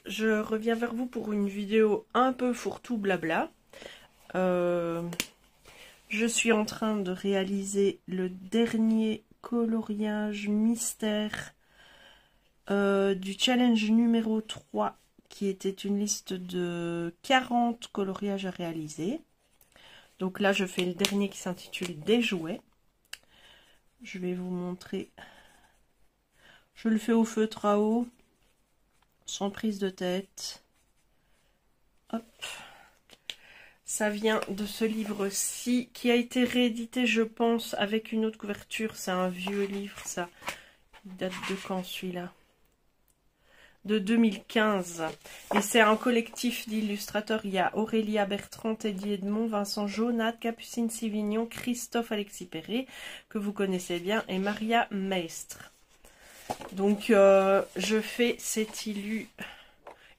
Je reviens vers vous pour une vidéo un peu fourre-tout blabla. Je suis en train de réaliser le dernier coloriage mystère du challenge numéro 3, qui était une liste de 40 coloriages à réaliser. Donc là, je fais le dernier qui s'intitule Des jouets. Je vais vous montrer. Je le fais au feutre à eau, sans prise de tête. Hop. Ça vient de ce livre-ci, qui a été réédité, je pense, avec une autre couverture. C'est un vieux livre, ça. Il date de quand, celui-là? De 2015. Et c'est un collectif d'illustrateurs. Il y a Aurélia Bertrand, Teddy Edmond, Vincent Jonat, Capucine Sivignon, Christophe Alexis Perret, que vous connaissez bien, et Maria Maestre. Donc, je fais cet illu.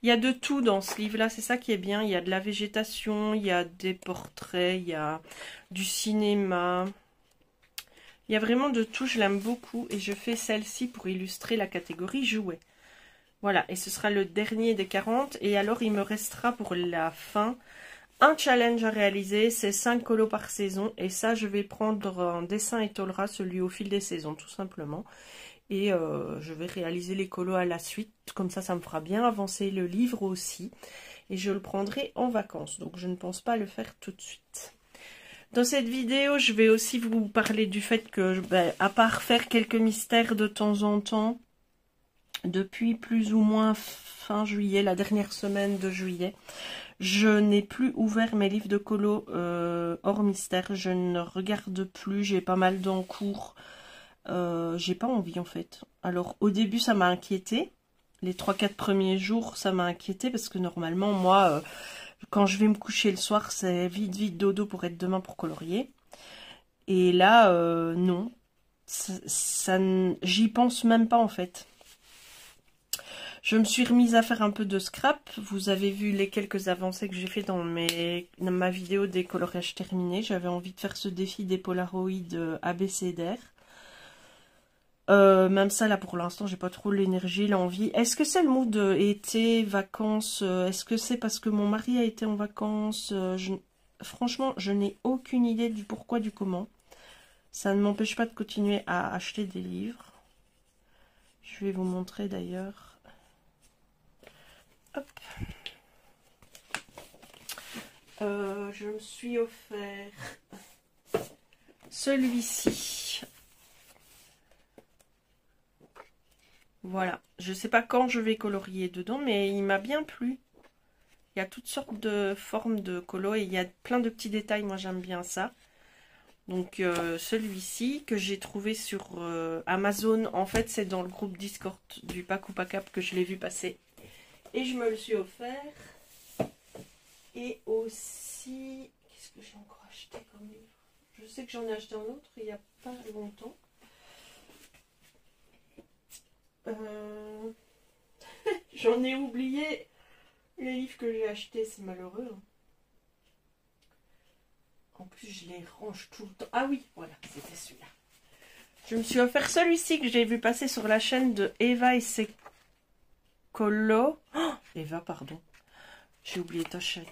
Il y a de tout dans ce livre-là, c'est ça qui est bien. Il y a de la végétation, il y a des portraits, il y a du cinéma. Il y a vraiment de tout, je l'aime beaucoup. Et je fais celle-ci pour illustrer la catégorie jouets. Voilà, et ce sera le dernier des 40. Et alors, il me restera pour la fin un challenge à réaliser. C'est 5 colos par saison. Et ça, je vais prendre un dessin étolera, celui au fil des saisons, tout simplement. Et je vais réaliser les colos à la suite. Comme ça me fera bien avancer le livre aussi. Et je le prendrai en vacances. Donc, je ne pense pas le faire tout de suite. Dans cette vidéo, je vais aussi vous parler du fait que, à part faire quelques mystères de temps en temps, depuis plus ou moins fin juillet, la dernière semaine de juillet, je n'ai plus ouvert mes livres de colos hors mystère. Je ne regarde plus, j'ai pas mal d'encours. J'ai pas envie en fait. Alors au début ça m'a inquiété. Les 3-4 premiers jours ça m'a inquiété parce que normalement moi quand je vais me coucher le soir c'est vite dodo pour être demain pour colorier. Et là non. J'y pense même pas en fait. Je me suis remise à faire un peu de scrap. Vous avez vu les quelques avancées que j'ai fait dans ma vidéo des coloriages terminés. J'avais envie de faire ce défi des Polaroid abécédaires. Même ça, là, pour l'instant, j'ai pas trop l'énergie, l'envie. Est-ce que c'est le mood été, vacances? Est-ce que c'est parce que mon mari a été en vacances? Franchement, je n'ai aucune idée du pourquoi, du comment. Ça ne m'empêche pas de continuer à acheter des livres. Je vais vous montrer d'ailleurs. Hop. Je me suis offert celui-ci. Voilà, je sais pas quand je vais colorier dedans, mais il m'a bien plu. Il y a toutes sortes de formes de colos et il y a plein de petits détails, moi j'aime bien ça. Donc celui-ci que j'ai trouvé sur Amazon, en fait c'est dans le groupe Discord du Pack ou Pack que je l'ai vu passer. Et je me le suis offert. Et aussi, qu'est-ce que j'ai encore acheté comme livre? Je sais que j'en ai acheté un autre il n'y a pas longtemps. J'en ai oublié les livres que j'ai achetés, c'est malheureux. En plus, je les range tout le temps. Ah oui, voilà, c'était celui-là. Je me suis offert celui-ci que j'ai vu passer sur la chaîne de Eva et ses colos. Oh, Eva, pardon. J'ai oublié ta chaîne.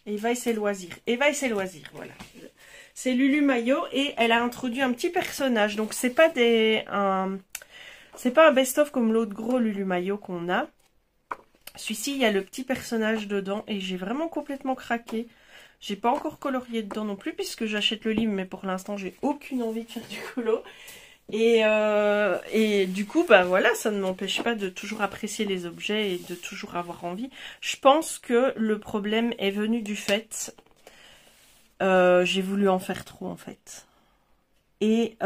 Eva et ses loisirs. Eva et ses loisirs, voilà. C'est Lulu Maillot et elle a introduit un petit personnage. Donc, c'est pas c'est pas un best-of comme l'autre gros Lulu Maillot qu'on a. Celui-ci, il y a le petit personnage dedans et j'ai vraiment complètement craqué. J'ai pas encore colorié dedans non plus puisque j'achète le livre, mais pour l'instant, j'ai aucune envie de faire du colo. Et du coup, bah voilà, ça ne m'empêche pas de toujours apprécier les objets et de toujours avoir envie. Je pense que le problème est venu du fait... j'ai voulu en faire trop en fait. Et...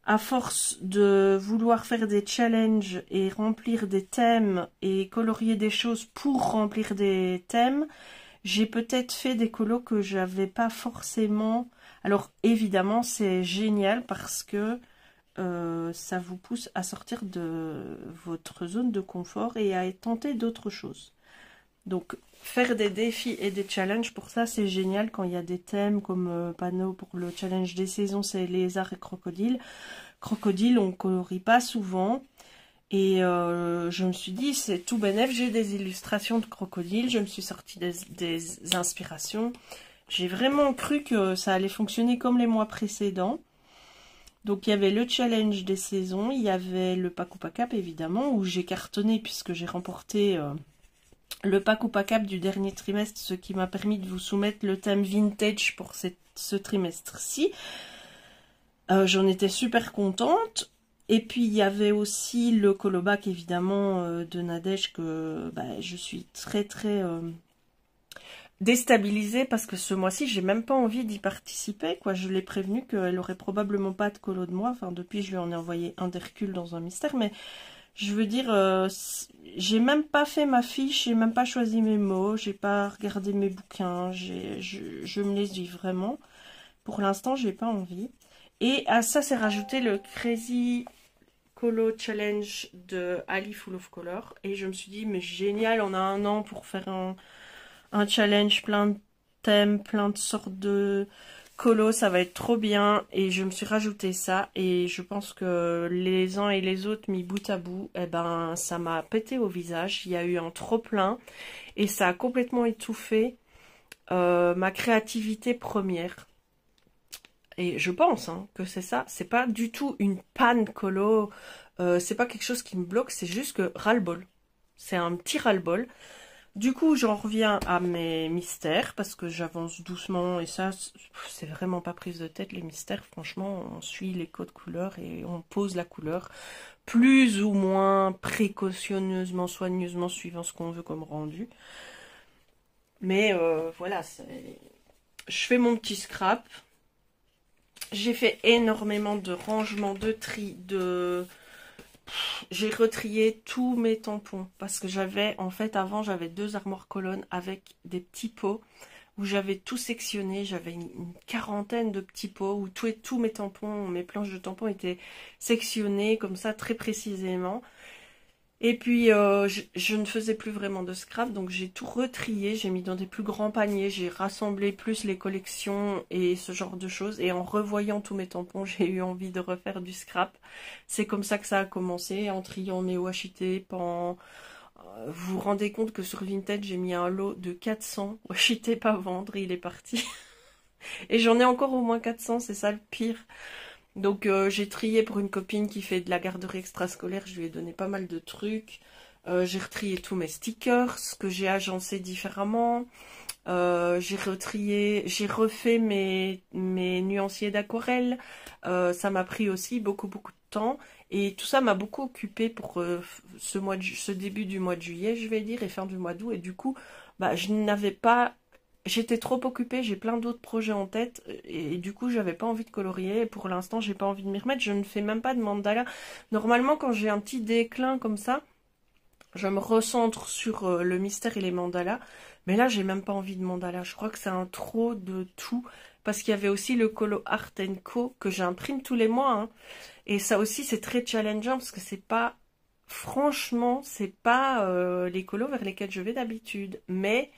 à force de vouloir faire des challenges et remplir des thèmes et colorier des choses pour remplir des thèmes, j'ai peut-être fait des colos que j'avais pas forcément. Alors évidemment c'est génial parce que ça vous pousse à sortir de votre zone de confort et à tenter d'autres choses. Donc faire des défis et des challenges, pour ça c'est génial quand il y a des thèmes comme panneau pour le challenge des saisons, c'est lézard et crocodile. Crocodile on colorie pas souvent. Et je me suis dit, c'est tout bénef, j'ai des illustrations de crocodile, je me suis sorti des inspirations. J'ai vraiment cru que ça allait fonctionner comme les mois précédents. Donc il y avait le challenge des saisons, il y avait le Pack ou Pas Cap évidemment, où j'ai cartonné puisque j'ai remporté le Pack ou Pas Cap du dernier trimestre, ce qui m'a permis de vous soumettre le thème vintage pour ce trimestre-ci. J'en étais super contente. Et puis il y avait aussi le colobac évidemment de Nadège que je suis très déstabilisée parce que ce mois-ci j'ai même pas envie d'y participer quoi. Je l'ai prévenue qu'elle aurait probablement pas de colo de moi. Enfin depuis je lui en ai envoyé un d'Hercule dans un mystère, mais je veux dire j'ai même pas fait ma fiche, j'ai même pas choisi mes mots, j'ai pas regardé mes bouquins, je me laisse vivre vraiment. Pour l'instant j'ai pas envie. Et à ça c'est rajouté le Crazy Colo Challenge de Ali Full of Color. Et je me suis dit, mais génial, on a un an pour faire un challenge, plein de thèmes, plein de sortes de colos, ça va être trop bien. Et je me suis rajouté ça. Et je pense que les uns et les autres, mis bout à bout, eh ben, ça m'a pété au visage. Il y a eu un trop plein. Et ça a complètement étouffé ma créativité première. Et je pense que c'est ça, c'est pas du tout une panne colo, c'est pas quelque chose qui me bloque, c'est juste que ras-le-bol. C'est un petit ras-le-bol. Du coup, j'en reviens à mes mystères, parce que j'avance doucement, et ça, c'est vraiment pas prise de tête, les mystères. Franchement, on suit les codes couleurs et on pose la couleur, plus ou moins précautionneusement, soigneusement, suivant ce qu'on veut comme rendu. Mais voilà, je fais mon petit scrap. J'ai fait énormément de rangements, de tri, j'ai retrié tous mes tampons. Parce que j'avais, en fait, avant, j'avais 2 armoires colonnes avec des petits pots où j'avais tout sectionné. J'avais une quarantaine de petits pots où tous mes tampons, mes planches de tampons étaient sectionnées comme ça, très précisément. Et puis, je ne faisais plus vraiment de scrap, donc j'ai tout retrié, j'ai mis dans des plus grands paniers, j'ai rassemblé plus les collections et ce genre de choses. Et en revoyant tous mes tampons, j'ai eu envie de refaire du scrap. C'est comme ça que ça a commencé, en triant mes washi tape, vous vous rendez compte que sur Vinted, j'ai mis un lot de 400 washi tape à vendre, il est parti. Et j'en ai encore au moins 400, c'est ça le pire. Donc j'ai trié pour une copine qui fait de la garderie extrascolaire, je lui ai donné pas mal de trucs. J'ai retrié tous mes stickers que j'ai agencés différemment. J'ai retrié, j'ai refait mes nuanciers d'aquarelle. Ça m'a pris aussi beaucoup de temps. Et tout ça m'a beaucoup occupé pour ce début du mois de juillet, je vais dire, et fin du mois d'août. Et du coup, je n'avais pas... J'étais trop occupée, j'ai plein d'autres projets en tête et du coup j'avais pas envie de colorier et pour l'instant j'ai pas envie de m'y remettre, je ne fais même pas de mandala. Normalement quand j'ai un petit déclin comme ça, je me recentre sur le mystère et les mandalas, mais là j'ai même pas envie de mandala, je crois que c'est un trop de tout parce qu'il y avait aussi le Colo Art & Co que j'imprime tous les mois et ça aussi c'est très challengeant parce que c'est pas, franchement c'est pas les colos vers lesquels je vais d'habitude, mais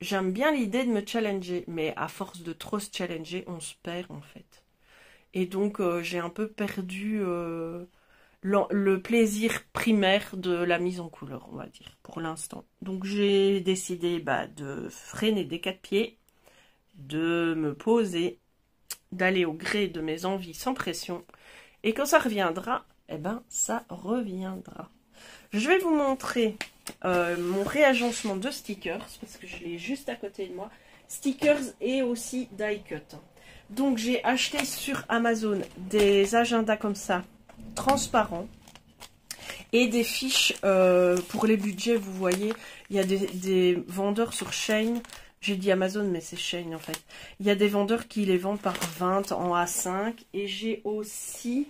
j'aime bien l'idée de me challenger, mais à force de trop se challenger, on se perd en fait. Et donc j'ai un peu perdu le plaisir primaire de la mise en couleur, on va dire, pour l'instant. Donc j'ai décidé de freiner des 4 pieds, de me poser, d'aller au gré de mes envies sans pression. Et quand ça reviendra, eh ben ça reviendra. Je vais vous montrer mon réagencement de stickers, parce que je l'ai juste à côté de moi. Stickers et aussi die cut. Donc j'ai acheté sur Amazon des agendas comme ça, transparents. Et des fiches pour les budgets, vous voyez. Il y a des vendeurs sur Shein. J'ai dit Amazon, mais c'est Shein en fait. Il y a des vendeurs qui les vendent par 20 en A5. Et j'ai aussi...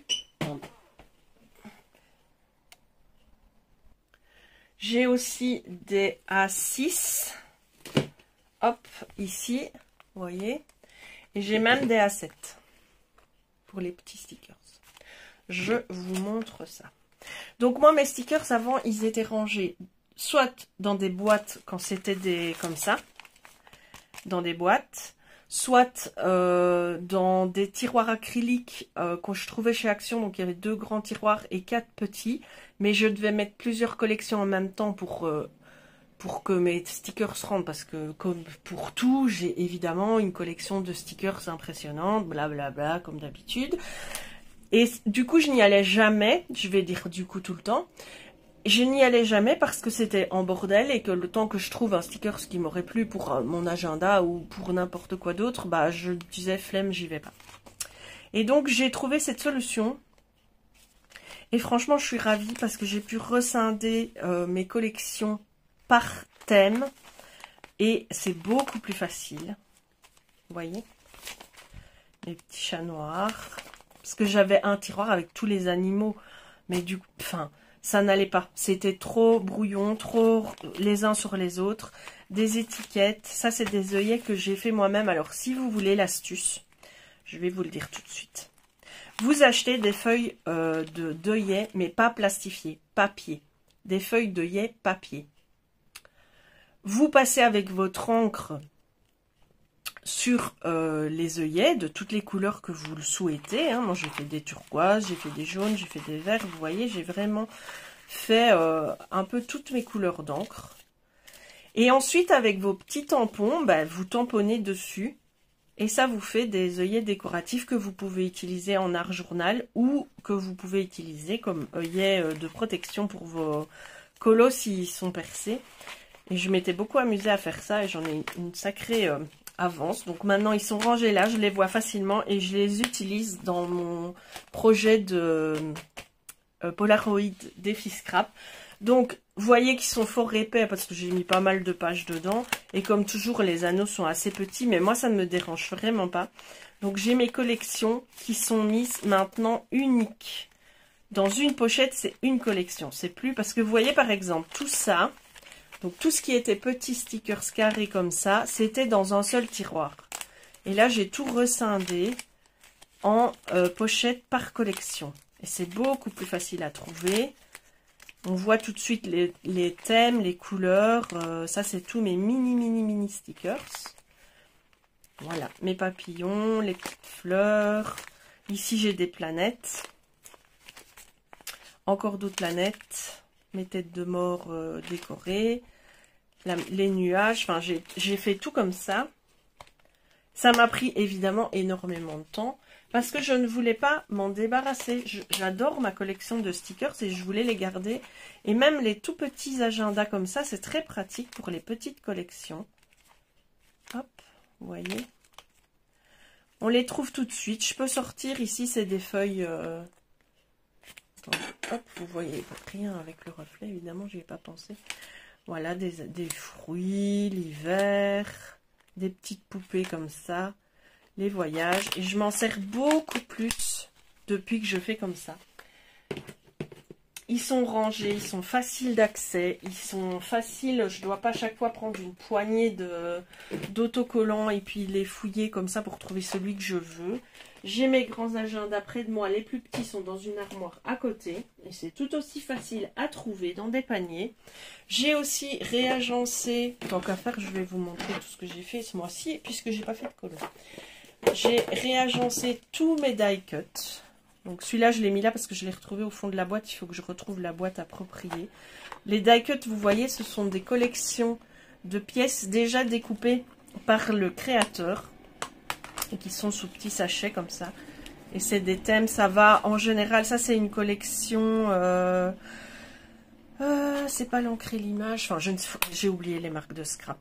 J'ai aussi des A6. Hop, ici, vous voyez. Et j'ai même des A7 pour les petits stickers. Je vous montre ça. Donc moi, mes stickers avant, ils étaient rangés soit dans des boîtes quand c'était des comme ça, dans des boîtes, soit dans des tiroirs acryliques que je trouvais chez Action. Donc il y avait 2 grands tiroirs et 4 petits, mais je devais mettre plusieurs collections en même temps pour que mes stickers se rendent, parce que comme pour tout, j'ai évidemment une collection de stickers impressionnante, blablabla, comme d'habitude. Et du coup, je n'y allais jamais, je vais dire du coup tout le temps, je n'y allais jamais parce que c'était en bordel et que le temps que je trouve un sticker qui m'aurait plu pour mon agenda ou pour n'importe quoi d'autre, bah je disais flemme, j'y vais pas. Et donc j'ai trouvé cette solution et franchement je suis ravie parce que j'ai pu rescinder mes collections par thème et c'est beaucoup plus facile. Vous voyez, les petits chats noirs, parce que j'avais un tiroir avec tous les animaux, mais du coup, enfin, ça n'allait pas. C'était trop brouillon, trop les uns sur les autres. Des étiquettes, ça c'est des œillets que j'ai fait moi-même. Alors si vous voulez l'astuce, je vais vous le dire tout de suite. Vous achetez des feuilles d'œillets, mais pas plastifiées, papier. Des feuilles d'œillets papier. Vous passez avec votre encre sur les œillets de toutes les couleurs que vous le souhaitez. Hein. Moi, j'ai fait des turquoises, j'ai fait des jaunes, j'ai fait des verts. Vous voyez, j'ai vraiment fait un peu toutes mes couleurs d'encre. Et ensuite, avec vos petits tampons, bah, vous tamponnez dessus. Et ça vous fait des œillets décoratifs que vous pouvez utiliser en art journal ou que vous pouvez utiliser comme œillets de protection pour vos colos s'ils sont percés. Et je m'étais beaucoup amusée à faire ça et j'en ai une sacrée avance. Donc maintenant ils sont rangés là, je les vois facilement et je les utilise dans mon projet de Polaroid défi scrap. Donc vous voyez qu'ils sont fort épais parce que j'ai mis pas mal de pages dedans. Et comme toujours les anneaux sont assez petits, mais moi ça ne me dérange vraiment pas. Donc j'ai mes collections qui sont mises maintenant uniques. Dans une pochette c'est une collection, c'est plus parce que vous voyez par exemple tout ça. Donc tout ce qui était petits stickers carrés comme ça, c'était dans un seul tiroir. Et là, j'ai tout rescindé en pochette par collection. Et c'est beaucoup plus facile à trouver. On voit tout de suite les thèmes, les couleurs. Ça, c'est tous mes mini stickers. Voilà, mes papillons, les petites fleurs. Ici, j'ai des planètes. Encore d'autres planètes. Mes têtes de mort décorées, les nuages, enfin j'ai fait tout comme ça. Ça m'a pris évidemment énormément de temps parce que je ne voulais pas m'en débarrasser. J'adore ma collection de stickers et je voulais les garder. Et même les tout petits agendas comme ça, c'est très pratique pour les petites collections. Hop, vous voyez. On les trouve tout de suite. Je peux sortir ici, c'est des feuilles... Hop, vous voyez rien avec le reflet, évidemment, j'y ai pas pensé. Voilà, des fruits, l'hiver, des petites poupées comme ça, les voyages. Et je m'en sers beaucoup plus depuis que je fais comme ça. Ils sont rangés, ils sont faciles d'accès, ils sont faciles, je ne dois pas chaque fois prendre une poignée d'autocollants et puis les fouiller comme ça pour trouver celui que je veux. J'ai mes grands agendas près de moi, les plus petits sont dans une armoire à côté et c'est tout aussi facile à trouver dans des paniers. J'ai aussi réagencé, tant qu'à faire je vais vous montrer tout ce que j'ai fait ce mois-ci puisque j'ai pas fait de collant. J'ai réagencé tous mes die cuts. Donc celui-là, je l'ai mis là parce que je l'ai retrouvé au fond de la boîte. Il faut que je retrouve la boîte appropriée. Les die cuts, vous voyez, ce sont des collections de pièces déjà découpées par le créateur. Et qui sont sous petits sachets comme ça. Et c'est des thèmes, ça va en général. Ça, c'est une collection... c'est pas l'encre et l'image. Enfin, j'ai oublié les marques de scrap.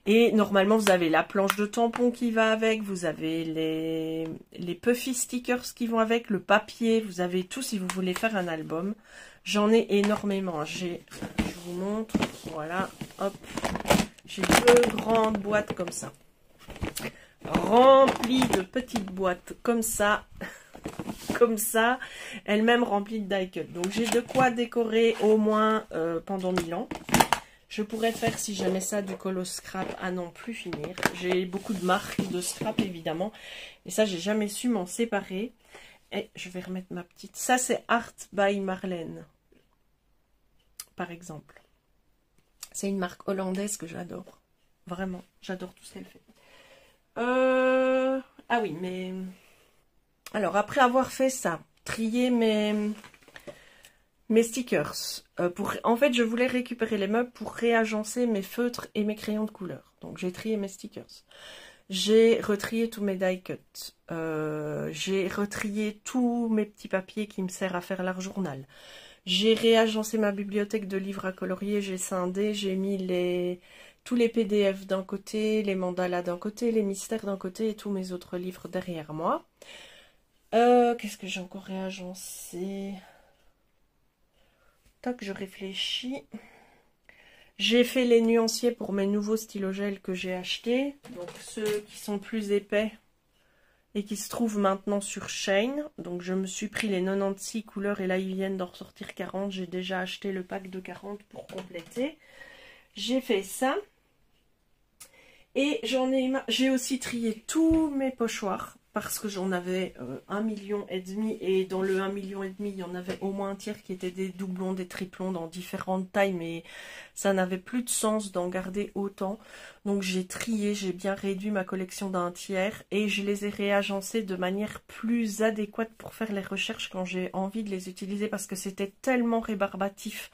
Et normalement, vous avez la planche de tampon qui va avec, vous avez les puffy stickers qui vont avec, le papier, vous avez tout si vous voulez faire un album. J'en ai énormément. Je vous montre, voilà, hop. J'ai 2 grandes boîtes comme ça. Remplies de petites boîtes comme ça. comme ça, elle-même remplie de die cut. Donc j'ai de quoi décorer au moins pendant 1000 ans. Je pourrais faire, si jamais ça, du colo scrap à n'en plus finir. J'ai beaucoup de marques de scrap, évidemment. Et ça, j'ai jamais su m'en séparer. Et je vais remettre ma petite. Ça, c'est Art by Marlène, par exemple. C'est une marque hollandaise que j'adore. Vraiment, j'adore tout ce qu'elle fait. Ah oui, mais... Alors, après avoir fait ça, trier mes stickers. En fait, je voulais récupérer les meubles pour réagencer mes feutres et mes crayons de couleur. Donc, j'ai trié mes stickers. J'ai retrié tous mes die cuts. J'ai retrié tous mes petits papiers qui me servent à faire l'art journal. J'ai réagencé ma bibliothèque de livres à colorier. J'ai scindé. J'ai mis tous les PDF d'un côté, les mandalas d'un côté, les mystères d'un côté et tous mes autres livres derrière moi. Qu'est-ce que j'ai encore réagencé? Tac, je réfléchis. J'ai fait les nuanciers pour mes nouveaux stylogels que j'ai achetés. Donc ceux qui sont plus épais et qui se trouvent maintenant sur Shein. Donc je me suis pris les 96 couleurs et là ils viennent d'en ressortir 40. J'ai déjà acheté le pack de 40 pour compléter. J'ai fait ça. Et j'ai aussi trié tous mes pochoirs. Parce que j'en avais 1,5 million et dans le 1,5 million il y en avait au moins un tiers qui étaient des doublons, des triplons dans différentes tailles, mais ça n'avait plus de sens d'en garder autant. Donc j'ai trié, j'ai bien réduit ma collection d'un tiers et je les ai réagencés de manière plus adéquate pour faire les recherches quand j'ai envie de les utiliser parce que c'était tellement rébarbatif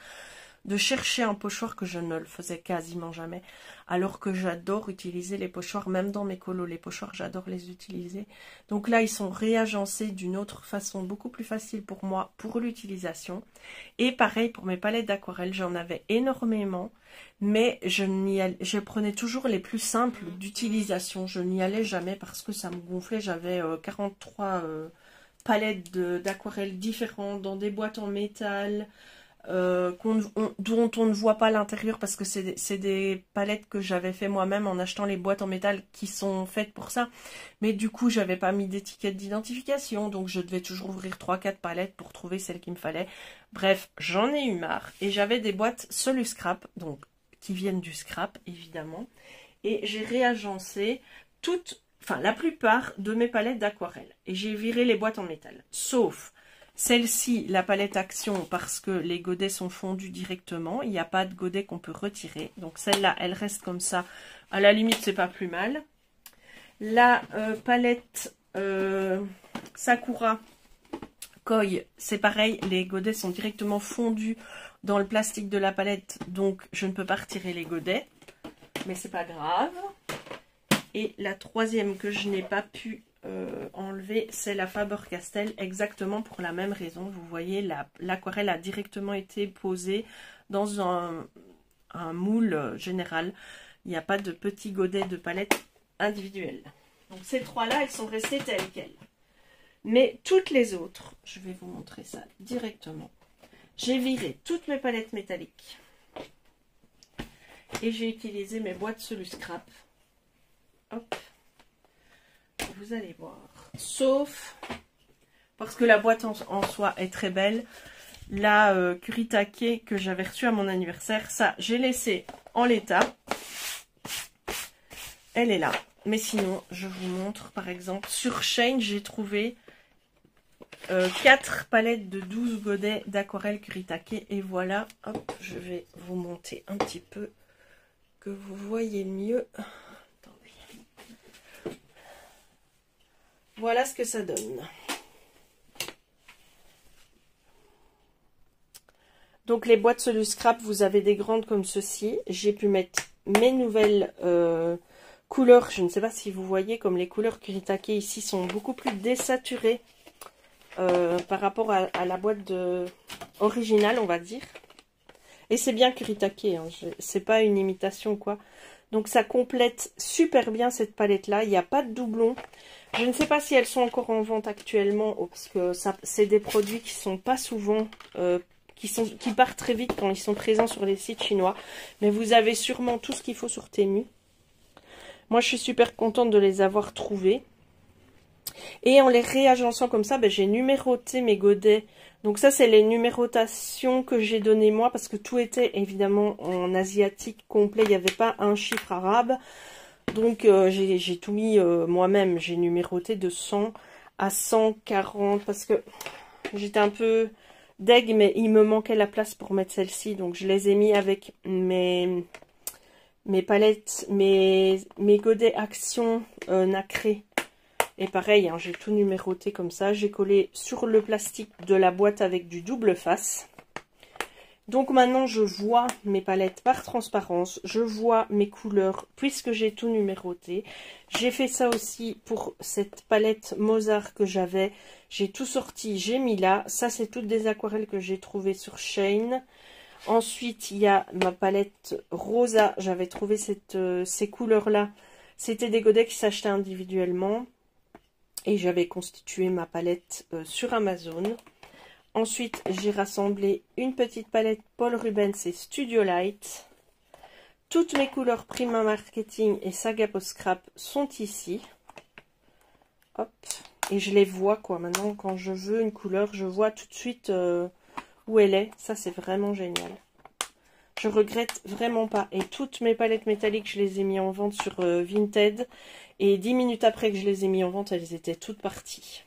de chercher un pochoir que je ne le faisais quasiment jamais, alors que j'adore utiliser les pochoirs, même dans mes colos, les pochoirs, j'adore les utiliser. Donc là, ils sont réagencés d'une autre façon, beaucoup plus facile pour moi, pour l'utilisation. Et pareil, pour mes palettes d'aquarelle, j'en avais énormément, mais je prenais toujours les plus simples d'utilisation. Je n'y allais jamais parce que ça me gonflait, j'avais 43 palettes d'aquarelle différentes, dans des boîtes en métal, dont on ne voit pas l'intérieur parce que c'est des palettes que j'avais fait moi-même en achetant les boîtes en métal qui sont faites pour ça, mais du coup j'avais pas mis d'étiquette d'identification, donc je devais toujours ouvrir 3-4 palettes pour trouver celle qu'il me fallait. Bref, j'en ai eu marre et j'avais des boîtes Solu Scrap, donc qui viennent du scrap évidemment, et j'ai réagencé la plupart de mes palettes d'aquarelle et j'ai viré les boîtes en métal, sauf celle-ci, la palette Action, parce que les godets sont fondus directement. Il n'y a pas de godet qu'on peut retirer. Donc celle-là, elle reste comme ça. À la limite, c'est pas plus mal. La palette Sakura Koi, c'est pareil. Les godets sont directement fondus dans le plastique de la palette. Donc je ne peux pas retirer les godets. Mais c'est pas grave. Et la troisième que je n'ai pas pu enlever, c'est la Faber-Castell, exactement pour la même raison. Vous voyez, l'aquarelle a directement été posée dans un moule général. Il n'y a pas de petits godets de palette individuels. Donc ces trois-là, elles sont restées telles quelles. Mais toutes les autres, je vais vous montrer ça directement. J'ai viré toutes mes palettes métalliques. Et j'ai utilisé mes boîtes Solu Scrap. Hop. Vous allez voir. Sauf, parce que la boîte en soi est très belle, la Kuritake que j'avais reçue à mon anniversaire, ça, j'ai laissé en l'état. Elle est là. Mais sinon, je vous montre, par exemple, sur Shein, j'ai trouvé 4 palettes de 12 godets d'aquarelle Kuritake. Et voilà, hop, je vais vous monter un petit peu, que vous voyez mieux. Voilà ce que ça donne. Donc les boîtes Solu Scrap, vous avez des grandes comme ceci. J'ai pu mettre mes nouvelles couleurs. Je ne sais pas si vous voyez, comme les couleurs Kuritake ici sont beaucoup plus désaturées par rapport à la boîte originale, on va dire. Et c'est bien Kuritake, hein, c'est pas une imitation quoi. Donc ça complète super bien cette palette là. Il n'y a pas de doublons. Je ne sais pas si elles sont encore en vente actuellement, parce que c'est des produits qui sont pas souvent, qui partent très vite quand ils sont présents sur les sites chinois. Mais vous avez sûrement tout ce qu'il faut sur Temu. Moi, je suis super contente de les avoir trouvés. Et en les réagençant comme ça, j'ai numéroté mes godets. Donc ça, c'est les numérotations que j'ai données moi, parce que tout était évidemment en asiatique complet. Il n'y avait pas un chiffre arabe. Donc j'ai tout mis moi-même. J'ai numéroté de 100 à 140, parce que j'étais un peu deg, mais il me manquait la place pour mettre celle-ci. Donc je les ai mis avec mes palettes, mes godets Action nacrés. Et pareil, hein, j'ai tout numéroté comme ça. J'ai collé sur le plastique de la boîte avec du double face. Donc maintenant, je vois mes palettes par transparence. Je vois mes couleurs puisque j'ai tout numéroté. J'ai fait ça aussi pour cette palette Mozart que j'avais. J'ai tout sorti, j'ai mis là. Ça, c'est toutes des aquarelles que j'ai trouvées sur Shein. Ensuite, il y a ma palette Rosa. J'avais trouvé ces couleurs-là. C'était des godets qui s'achetaient individuellement. Et j'avais constitué ma palette sur Amazon. Ensuite, j'ai rassemblé une petite palette Paul Rubens et Studio Light. Toutes mes couleurs Prima Marketing et Saga Post Scrap sont ici. Hop. Et je les vois quoi. Maintenant, quand je veux une couleur, je vois tout de suite où elle est. Ça, c'est vraiment génial. Je regrette vraiment pas. Et toutes mes palettes métalliques, je les ai mis en vente sur Vinted. Et 10 minutes après que je les ai mis en vente, elles étaient toutes parties.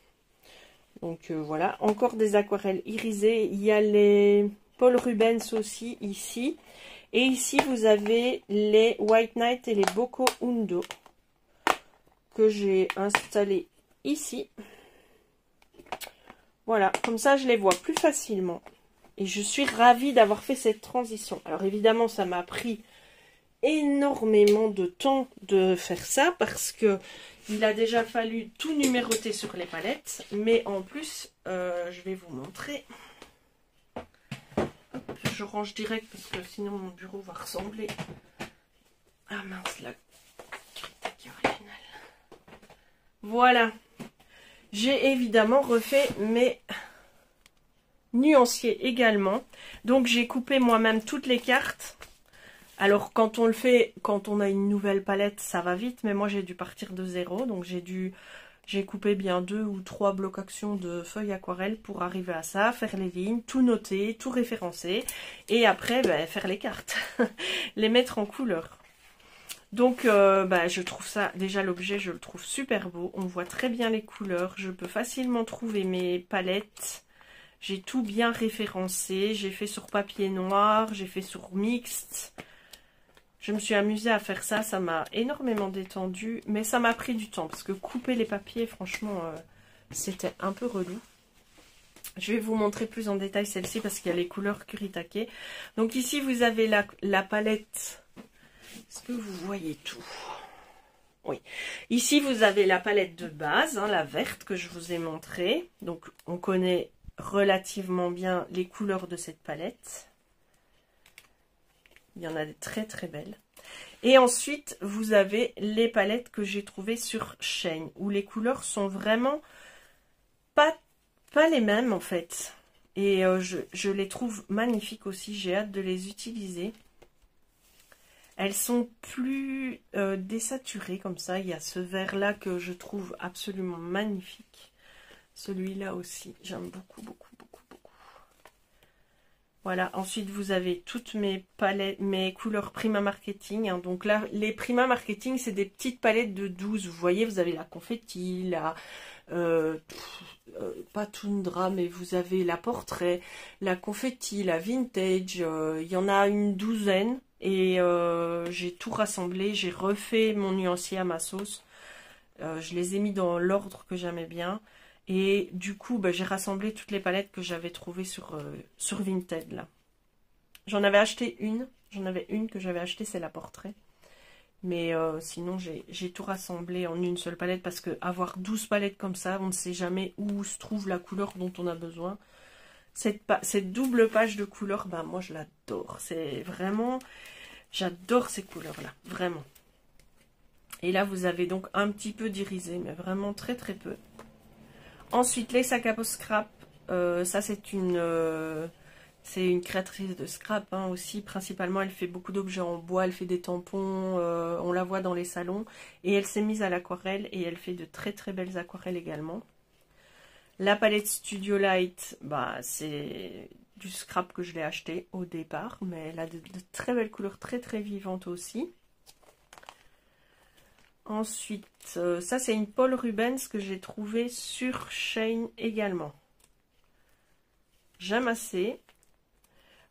Donc voilà, encore des aquarelles irisées. Il y a les Paul Rubens aussi ici. Et ici, vous avez les White Night et les Boko Hundo que j'ai installés ici. Voilà, comme ça, je les vois plus facilement. Et je suis ravie d'avoir fait cette transition. Alors évidemment, ça m'a pris énormément de temps de faire ça parce que il a déjà fallu tout numéroter sur les palettes. Mais en plus, je vais vous montrer. Hop, je range direct parce que sinon mon bureau va ressembler. Ah mince, la critique originale. Voilà. J'ai évidemment refait mes nuanciers également. Donc j'ai coupé moi-même toutes les cartes. Alors quand on le fait, quand on a une nouvelle palette, ça va vite. Mais moi j'ai dû partir de zéro. Donc j'ai coupé bien 2 ou 3 blocs actions de feuilles aquarelles pour arriver à ça. Faire les lignes, tout noter, tout référencer. Et après faire les cartes. Les mettre en couleur. Donc je trouve ça, déjà l'objet je le trouve super beau. On voit très bien les couleurs. Je peux facilement trouver mes palettes. J'ai tout bien référencé, j'ai fait sur papier noir, j'ai fait sur mixte. Je me suis amusée à faire ça, ça m'a énormément détendu, mais ça m'a pris du temps parce que couper les papiers, franchement, c'était un peu relou. Je vais vous montrer plus en détail celle-ci parce qu'il y a les couleurs Kuritake. Donc ici, vous avez la palette. Est-ce que vous voyez tout? Oui. Ici, vous avez la palette de base, hein, la verte que je vous ai montrée. Donc, on connaît relativement bien les couleurs de cette palette. Il y en a des très très belles. Et ensuite, vous avez les palettes que j'ai trouvées sur Shein, où les couleurs sont vraiment pas les mêmes en fait. Et je les trouve magnifiques aussi, j'ai hâte de les utiliser. Elles sont plus désaturées comme ça. Il y a ce vert là que je trouve absolument magnifique. Celui-là aussi, j'aime beaucoup, beaucoup, beaucoup, beaucoup. Voilà, ensuite vous avez toutes mes palettes, mes couleurs Prima Marketing. Hein. Donc là, les Prima Marketing, c'est des petites palettes de 12. Vous voyez, vous avez la confetti, la... pas Tundra, mais vous avez la portrait, la confetti, la vintage. Il y en a une douzaine. Et j'ai tout rassemblé, j'ai refait mon nuancier à ma sauce. Je les ai mis dans l'ordre que j'aimais bien. Et du coup, j'ai rassemblé toutes les palettes que j'avais trouvées sur Vinted là. J'en avais acheté une. J'en avais une que j'avais achetée, c'est la portrait. Mais sinon, j'ai tout rassemblé en une seule palette. Parce que avoir 12 palettes comme ça, on ne sait jamais où se trouve la couleur dont on a besoin. Cette double page de couleurs, moi je l'adore. C'est vraiment... J'adore ces couleurs-là, vraiment. Et là, vous avez donc un petit peu d'irisé, mais vraiment très très peu. Ensuite, les Saga Post Scrap. Ça, c'est une C'est une créatrice de scrap hein, aussi. Principalement, elle fait beaucoup d'objets en bois. Elle fait des tampons. On la voit dans les salons. Et elle s'est mise à l'aquarelle. Et elle fait de très très belles aquarelles également. La palette Studio Light, bah, c'est du scrap que je l'ai acheté au départ. Mais elle a de très belles couleurs, très très vivantes aussi. Ensuite, ça c'est une Paul Rubens que j'ai trouvée sur Shein également. J'aime assez.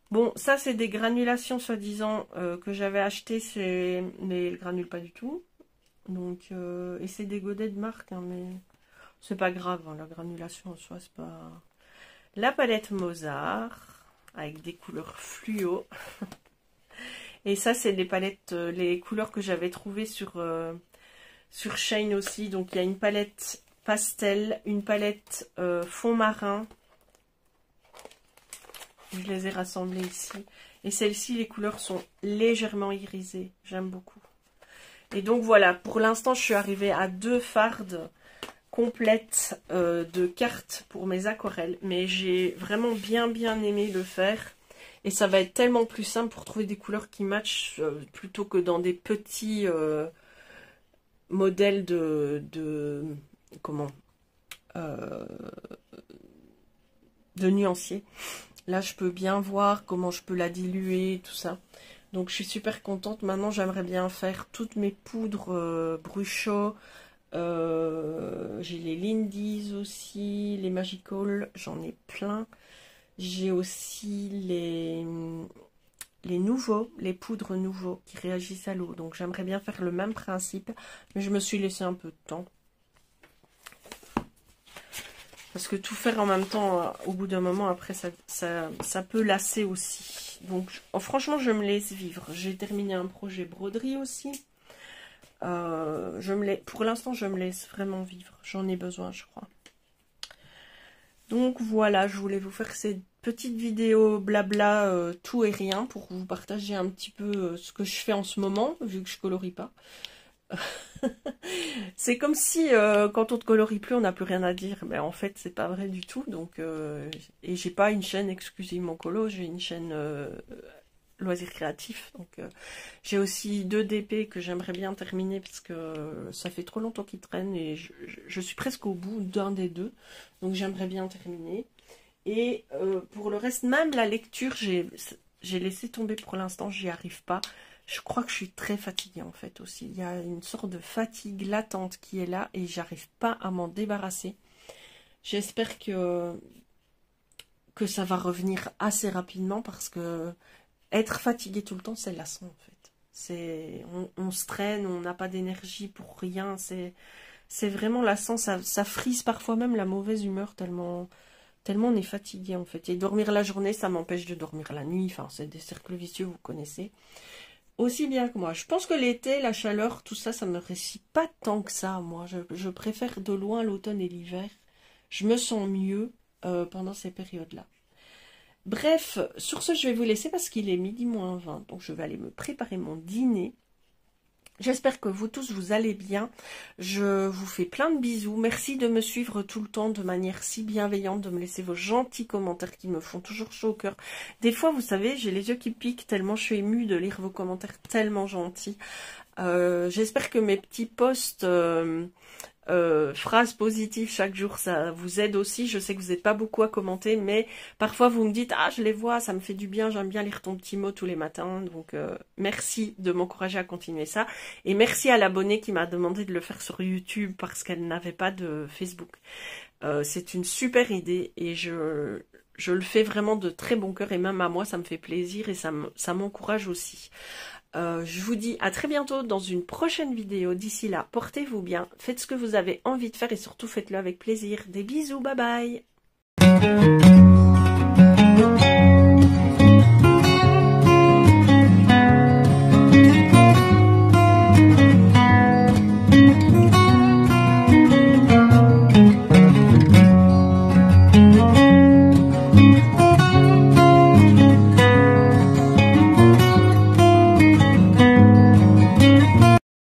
Bon, ça c'est des granulations soi-disant que j'avais acheté, mais elles granulent pas du tout. Donc, et c'est des godets de marque, hein, mais c'est pas grave, hein, la granulation en soi, c'est pas... La palette Mozart, avec des couleurs fluo. Et ça c'est les palettes, les couleurs que j'avais trouvées sur Shein aussi. Donc il y a une palette pastel, une palette fond marin. Je les ai rassemblées ici. Et celles-ci, les couleurs sont légèrement irisées. J'aime beaucoup. Et donc voilà, pour l'instant, je suis arrivée à 2 fardes complètes de cartes pour mes aquarelles. Mais j'ai vraiment bien aimé le faire. Et ça va être tellement plus simple pour trouver des couleurs qui matchent plutôt que dans des petits modèles de nuancier. Là, je peux bien voir comment je peux la diluer, tout ça. Donc, je suis super contente. Maintenant, j'aimerais bien faire toutes mes poudres Bruchot. J'ai les Lindy's aussi, les Magical, j'en ai plein. J'ai aussi les nouveaux, les poudres nouveaux qui réagissent à l'eau. Donc, j'aimerais bien faire le même principe. Mais je me suis laissé un peu de temps. Parce que tout faire en même temps, au bout d'un moment, après, ça peut lasser aussi. Donc, franchement, je me laisse vivre. J'ai terminé un projet broderie aussi. Pour l'instant, je me laisse vraiment vivre. J'en ai besoin, je crois. Donc, voilà, je voulais vous faire cette petite vidéo blabla tout et rien pour vous partager un petit peu ce que je fais en ce moment, vu que je colorie pas. C'est comme si quand on ne colorie plus, on n'a plus rien à dire. Mais en fait, c'est pas vrai du tout. Donc, et j'ai pas une chaîne exclusivement colo, j'ai une chaîne loisirs créatifs. Donc, j'ai aussi 2 DP que j'aimerais bien terminer parce que ça fait trop longtemps qu'ils traînent et je suis presque au bout d'un des 2. Donc, j'aimerais bien terminer. Et pour le reste, même la lecture, j'ai laissé tomber pour l'instant, j'y arrive pas. Je crois que je suis très fatiguée en fait aussi. Il y a une sorte de fatigue latente qui est là et j'arrive pas à m'en débarrasser. J'espère que ça va revenir assez rapidement parce que être fatigué tout le temps, c'est lassant en fait. On se traîne, on n'a pas d'énergie pour rien. C'est vraiment lassant. Ça frise parfois même la mauvaise humeur tellement on est fatigué en fait. Et dormir la journée, ça m'empêche de dormir la nuit. Enfin, c'est des cercles vicieux, vous connaissez. Aussi bien que moi. Je pense que l'été, la chaleur, tout ça, ça me réussit pas tant que ça, moi. Je préfère de loin l'automne et l'hiver. Je me sens mieux pendant ces périodes-là. Bref, sur ce, je vais vous laisser parce qu'il est 12h moins 20. Donc, je vais aller me préparer mon dîner. J'espère que vous tous, vous allez bien. Je vous fais plein de bisous. Merci de me suivre tout le temps de manière si bienveillante, de me laisser vos gentils commentaires qui me font toujours chaud au cœur. Des fois, vous savez, j'ai les yeux qui piquent tellement je suis émue de lire vos commentaires tellement gentils. J'espère que mes petits posts... phrases positives chaque jour, ça vous aide aussi. Je sais que vous n'êtes pas beaucoup à commenter, mais parfois vous me dites « Ah, je les vois, ça me fait du bien, j'aime bien lire ton petit mot tous les matins. » Donc, merci de m'encourager à continuer ça. Et merci à l'abonnée qui m'a demandé de le faire sur YouTube parce qu'elle n'avait pas de Facebook. C'est une super idée et je le fais vraiment de très bon cœur et même à moi, ça me fait plaisir et ça m'encourage aussi. Je vous dis à très bientôt dans une prochaine vidéo. D'ici là, portez-vous bien, faites ce que vous avez envie de faire et surtout faites-le avec plaisir. Des bisous, bye bye.